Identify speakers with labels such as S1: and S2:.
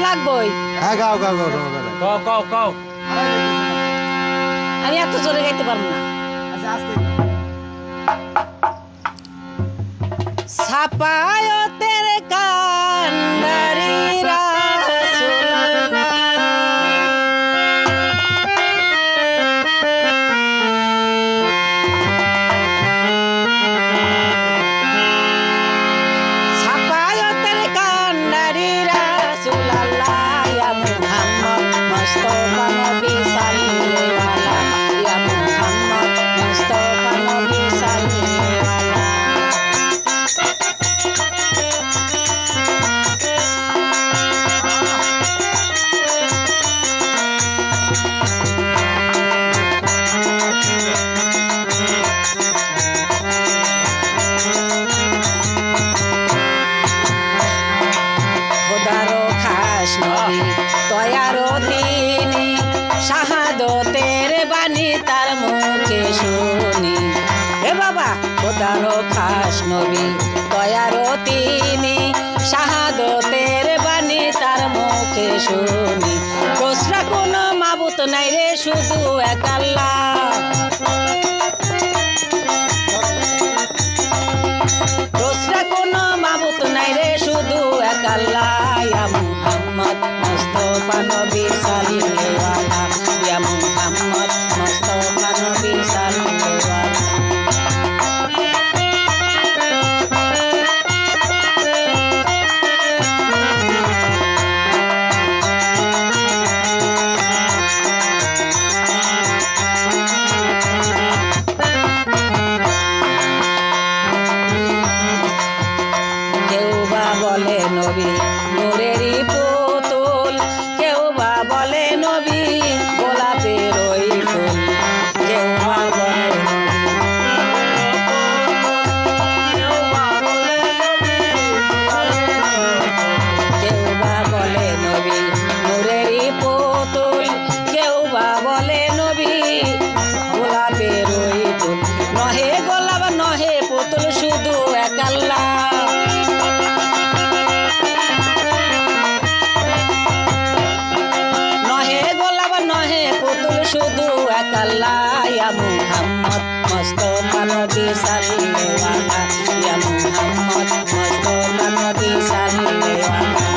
S1: লাগবই।
S2: হ্যাঁ গাও গাও গাও গাও
S3: কও কও কও
S1: আমি এত জোরে গাইতে পারবো না।
S2: আচ্ছা আস্তে
S1: সাপায়তের কান্ডারি রাসূলুল্লাহ সাপায়তের কান্ডারি রাসূলুল্লাহ ইয়া মুহাম্মদ মুস্তাফা নবী সাল্লাল্লাহু আলাইহি ইয়া মুহাম্মদ মুস্তাফা নবী সাল্লাল্লাহু খোদারো খাস নবী তয়ারো তিনি শাহাদতের বাণী তার মুখে শুনি। হে বাবা খোদারো খাস নবী তয়ারো তিনি শাহাদতের বাণী তার মুখে শুনি। দোসরা কোনো মাবুত নাই রে শুধু এক আল্লাহ। দোসরা কোনো মাবুত নাই রে শুধু এক আল্লাহ। ইয়া মুহাম্মদ মুস্তাফা নবী সাল্লাল্লাহু আলাইহি ইয়া মুহাম্মদ মুস্তাফা নবী সাল্লাল্লাহু আলাইহি। কেউ বা বলে নবী নূরেরই পুতুল, কেউ বা বলে নবী গোলাপের ওই ফুল। কেউ বা বলে কেউ বা বলে নবী নূরেরই পুতুল, কেউ বা বলে নবী গোলাপের ওই ফুল। নহে গোলাপ নহে পুতুল শুধু এক আল্লাহ। নহে গোলাপ নহে পুতুল শুধু এক আল্লাহ। ইয়া মুহাম্মদ মুস্তাফা নবী সাল্লাল্লাহু আলাইহি ইয়া মুহাম্মদ মুস্তাফা নবী সাল্লাল্লাহু আলাইহি।